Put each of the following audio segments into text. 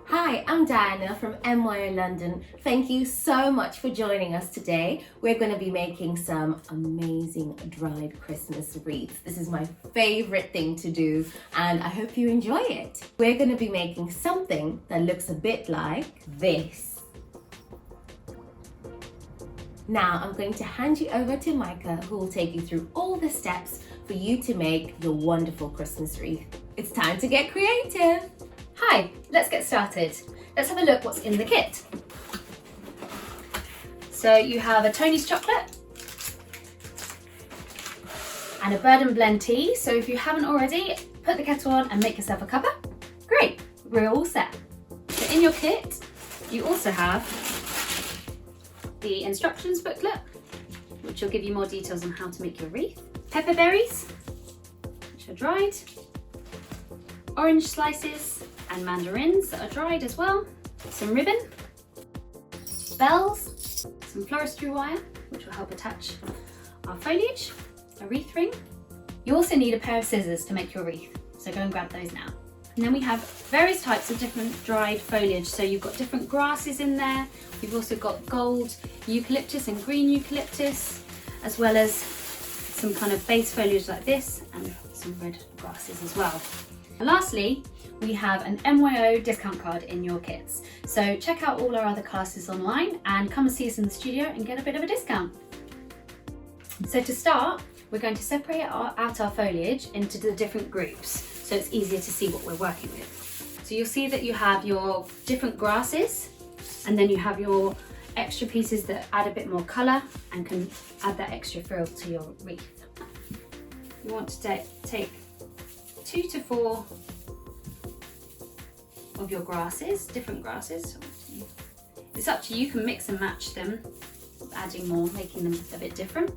Hi, I'm Diana from M.Y.O London. Thank you so much for joining us today. We're going to be making some amazing dried Christmas wreaths. This is my favorite thing to do and I hope you enjoy it. We're going to be making something that looks a bit like this. Now I'm going to hand you over to Micah, who will take you through all the steps for you to make your wonderful Christmas wreath. It's time to get creative. Hi, let's get started. Let's have a look what's in the kit. So you have a Tony's chocolate and a Bird and Blend tea. So if you haven't already, put the kettle on and make yourself a cuppa. Great, we're all set. So in your kit, you also have the instructions booklet, which will give you more details on how to make your wreath. Pepper berries, which are dried. Orange slices and mandarins that are dried as well. Some ribbon, bells, some floristry wire, which will help attach our foliage, a wreath ring. You also need a pair of scissors to make your wreath, so go and grab those now. And then we have various types of different dried foliage. So you've got different grasses in there. We've also got gold eucalyptus and green eucalyptus, as well as some kind of base foliage like this and some red grasses as well. And lastly, we have an M.Y.O discount card in your kits. So check out all our other classes online and come and see us in the studio and get a bit of a discount. So to start, we're going to separate out our foliage into the different groups so it's easier to see what we're working with. So you'll see that you have your different grasses and then you have your extra pieces that add a bit more colour and can add that extra frill to your wreath. You want to take 2 to 4 of your grasses, different grasses. It's up to you, you can mix and match them, adding more, making them a bit different.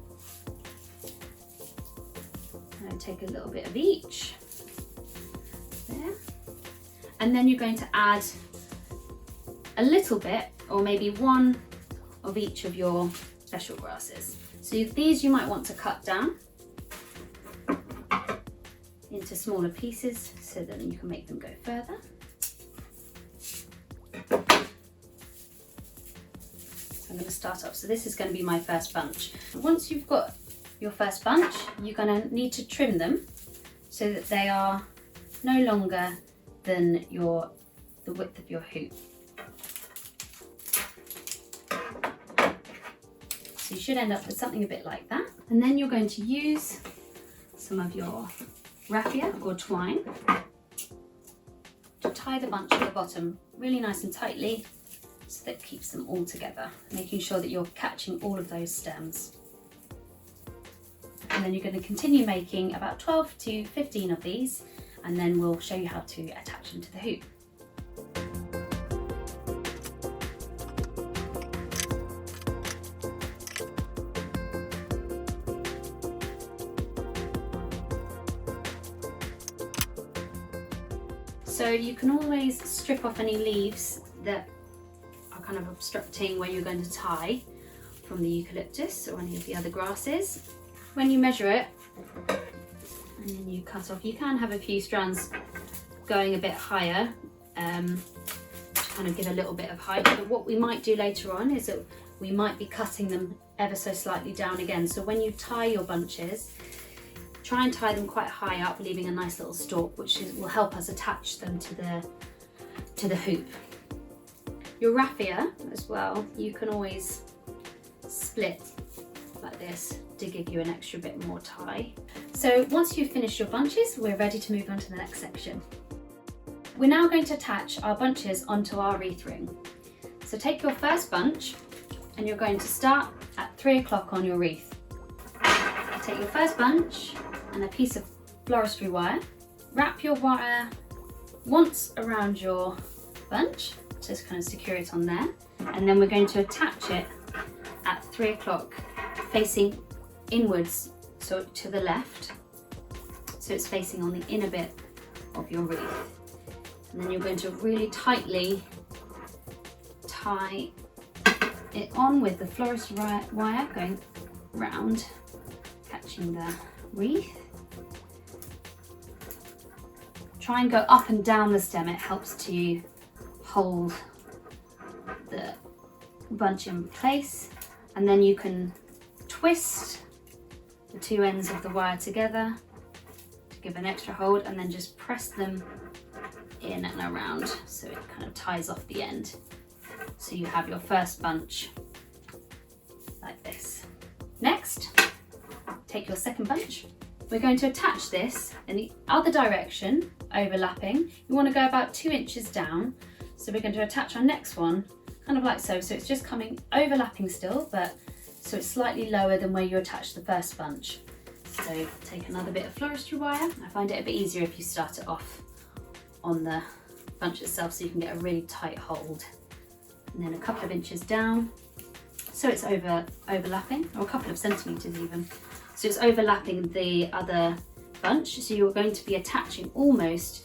And take a little bit of each, there. And then you're going to add a little bit, or maybe one of each of your special grasses. So these you might want to cut down into smaller pieces so that you can make them go further. I'm going to start off. So this is going to be my first bunch. Once you've got your first bunch, you're going to need to trim them so that they are no longer than the width of your hoop. So you should end up with something a bit like that. And then you're going to use some of your raffia or twine to tie the bunch at the bottom really nice and tightly so that it keeps them all together, making sure that you're catching all of those stems. And then you're going to continue making about 12 to 15 of these, and then we'll show you how to attach them to the hoop. So you can always strip off any leaves that are kind of obstructing where you're going to tie from the eucalyptus or any of the other grasses. When you measure it and then you cut off, you can have a few strands going a bit higher to kind of give a little bit of height. But what we might do later on is that we might be cutting them ever so slightly down again. So when you tie your bunches, try and tie them quite high up, leaving a nice little stalk, which will help us attach them to the hoop. Your raffia as well, you can always split like this to give you an extra bit more tie. So once you've finished your bunches, we're ready to move on to the next section. We're now going to attach our bunches onto our wreath ring. So take your first bunch and you're going to start at 3 o'clock on your wreath. Take your first bunch and a piece of floristry wire. Wrap your wire once around your bunch, just kind of secure it on there. And then we're going to attach it at 3 o'clock, facing inwards, so to the left. So it's facing on the inner bit of your wreath. And then you're going to really tightly tie it on with the floristry wire going round, catching the wreath. Try and go up and down the stem. It helps to hold the bunch in place, and then you can twist the two ends of the wire together to give an extra hold, and then just press them in and around so it kind of ties off the end. So you have your first bunch like this. Next, take your second bunch. We're going to attach this in the other direction, overlapping. You want to go about 2 inches down. So we're going to attach our next one, kind of like so. So it's just coming overlapping still, but so it's slightly lower than where you attached the first bunch. So take another bit of floristry wire. I find it a bit easier if you start it off on the bunch itself so you can get a really tight hold. And then a couple of inches down, so it's overlapping, or a couple of centimetres even. So it's overlapping the other bunch, so you're going to be attaching almost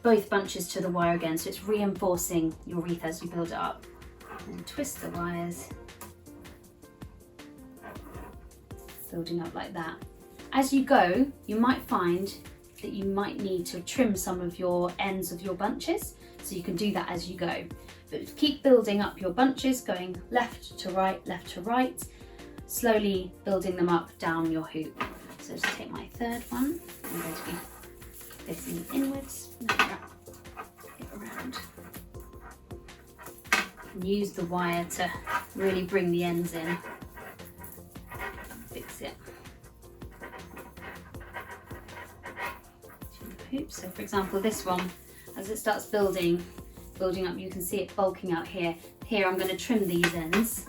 both bunches to the wire again, so it's reinforcing your wreath as you build it up. And twist the wires, building up like that. As you go, you might find that you might need to trim some of your ends of your bunches, so you can do that as you go. But keep building up your bunches, going left to right, slowly building them up down your hoop. So just take my third one, I'm going to be facing it inwards, get around. And use the wire to really bring the ends in and fix it. So for example, this one, as it starts building up, you can see it bulking out here. Here I'm going to trim these ends,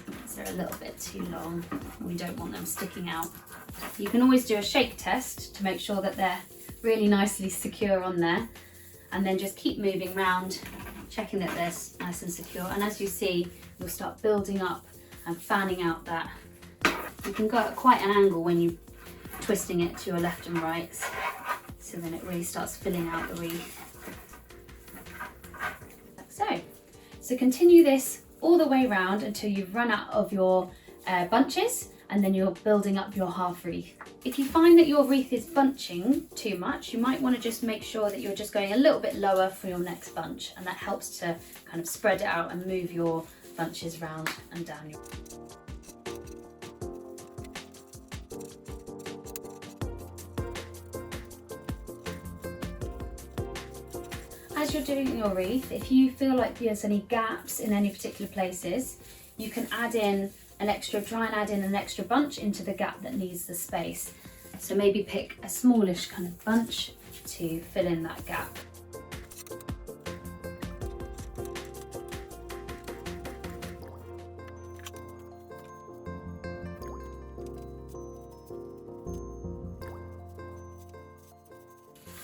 because they're a little bit too long. We don't want them sticking out. You can always do a shake test to make sure that they're really nicely secure on there, and then just keep moving around, checking that they're nice and secure. And as you see, you'll start building up and fanning out that. You can go at quite an angle when you're twisting it to your left and right. So then it really starts filling out the wreath, like so. So continue this all the way around until you've run out of your bunches, and then you're building up your half wreath. If you find that your wreath is bunching too much, you might want to just make sure that you're just going a little bit lower for your next bunch, and that helps to kind of spread it out and move your bunches round and down. As you're doing your wreath, if you feel like there's any gaps in any particular places, you can try and add in an extra bunch into the gap that needs the space. So maybe pick a smallish kind of bunch to fill in that gap.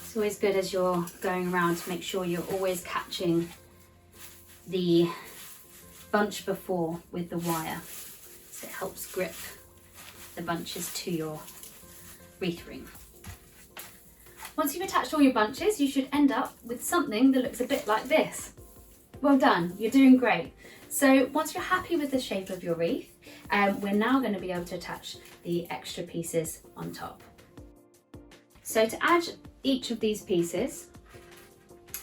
It's always good as you're going around to make sure you're always catching the bunch before with the wire, so it helps grip the bunches to your wreath ring. Once you've attached all your bunches, you should end up with something that looks a bit like this. Well done, you're doing great. So once you're happy with the shape of your wreath, we're now going to be able to attach the extra pieces on top. So to add each of these pieces,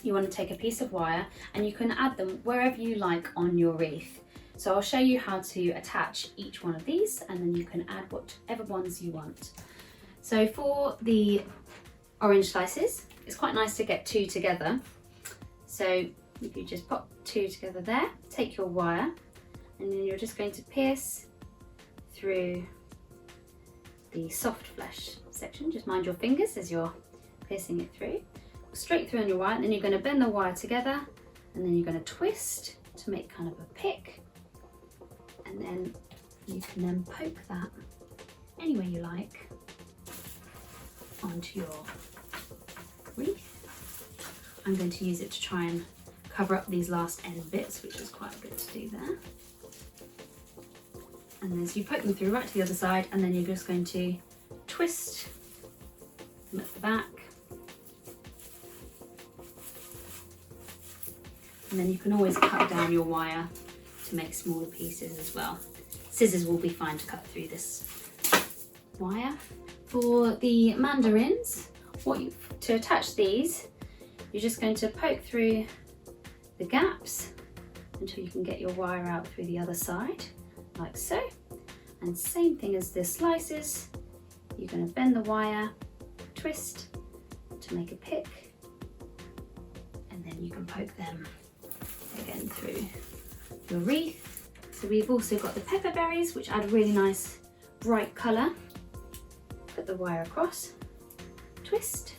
you want to take a piece of wire, and you can add them wherever you like on your wreath. So I'll show you how to attach each one of these, and then you can add whatever ones you want. So for the orange slices, it's quite nice to get 2 together. So if you just pop 2 together there, take your wire, and then you're just going to pierce through the soft flesh section. Just mind your fingers as you're piercing it through. Straight through on your wire, and then you're going to bend the wire together, and then you're going to twist to make kind of a pick, and then you can then poke that any way you like onto your wreath. I'm going to use it to try and cover up these last end bits, which is quite good to do there. And as you poke them through right to the other side, and then you're just going to twist them at the back. And then you can always cut down your wire to make smaller pieces as well. Scissors will be fine to cut through this wire. For the mandarins, To attach these, you're just going to poke through the gaps until you can get your wire out through the other side, like so. And same thing as the slices, you're going to bend the wire, twist to make a pick, and then you can poke them again through your wreath. So we've also got the pepper berries, which add a really nice bright colour. Put the wire across, twist.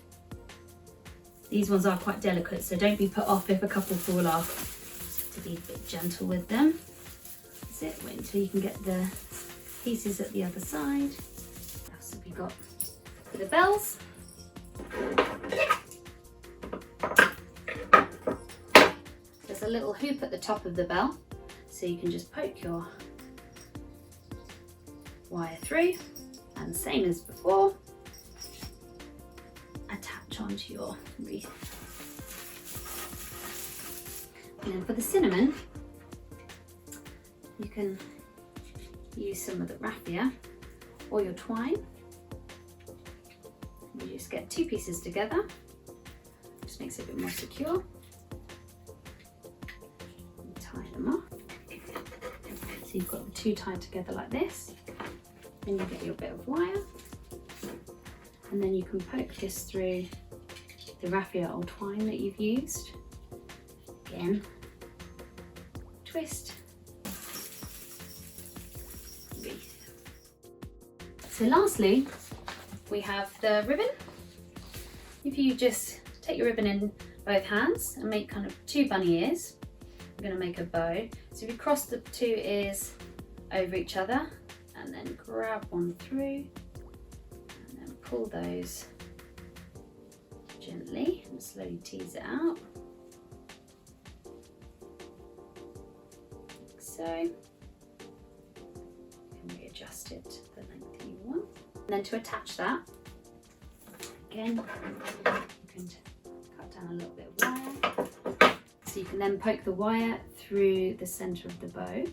These ones are quite delicate, so don't be put off if a couple fall off. Just have to be a bit gentle with them. That's it, wait until you can get the pieces at the other side. What else have we got? For the bells. There's a little hoop at the top of the bell, so you can just poke your wire through, and same as before, attach onto your wreath. And then for the cinnamon, you can use some of the raffia or your twine. You just get two pieces together, just makes it a bit more secure. And tie them off. So you've got the two tied together like this. Then you get your bit of wire, and then you can poke this through the raffia or twine that you've used. Again, twist, wreath. So lastly, we have the ribbon. If you just take your ribbon in both hands and make kind of two bunny ears, we're going to make a bow. So if you cross the two ears over each other, and then grab one through, and then pull those gently and slowly tease it out, like so. You can readjust it to the length you want. And then to attach that, again, I'm going to cut down a little bit of wire. So you can then poke the wire through the centre of the bow,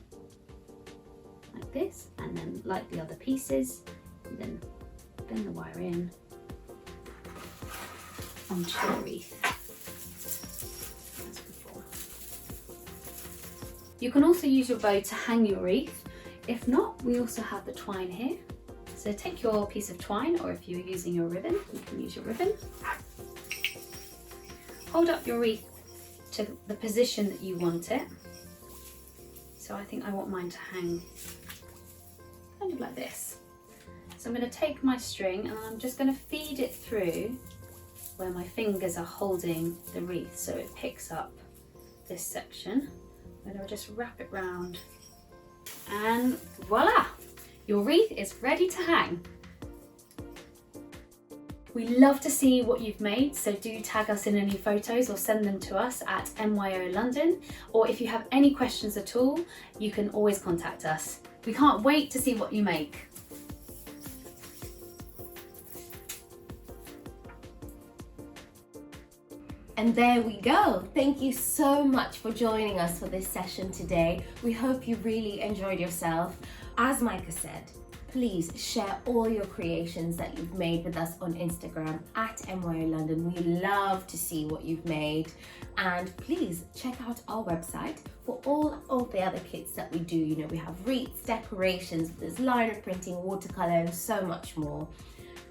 like this, and then like the other pieces, and then bend the wire in onto the wreath as before. You can also use your bow to hang your wreath. If not, we also have the twine here. So take your piece of twine, or if you're using your ribbon, you can use your ribbon. Hold up your wreath to the position that you want it. So I think I want mine to hang kind of like this. So I'm going to take my string and I'm just going to feed it through where my fingers are holding the wreath, so it picks up this section. And I'll just wrap it round, and voila! Your wreath is ready to hang. We love to see what you've made, so do tag us in any photos or send them to us at M.Y.O London, or if you have any questions at all, you can always contact us. We can't wait to see what you make. And there we go. Thank you so much for joining us for this session today. We hope you really enjoyed yourself. As Micah said, please share all your creations that you've made with us on Instagram at M.Y.O London. We love to see what you've made. And please check out our website for all of the other kits that we do. You know, we have wreaths, decorations, there's liner printing, watercolor, and so much more.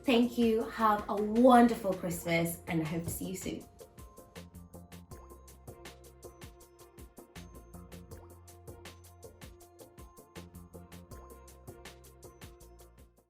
Thank you. Have a wonderful Christmas, and I hope to see you soon.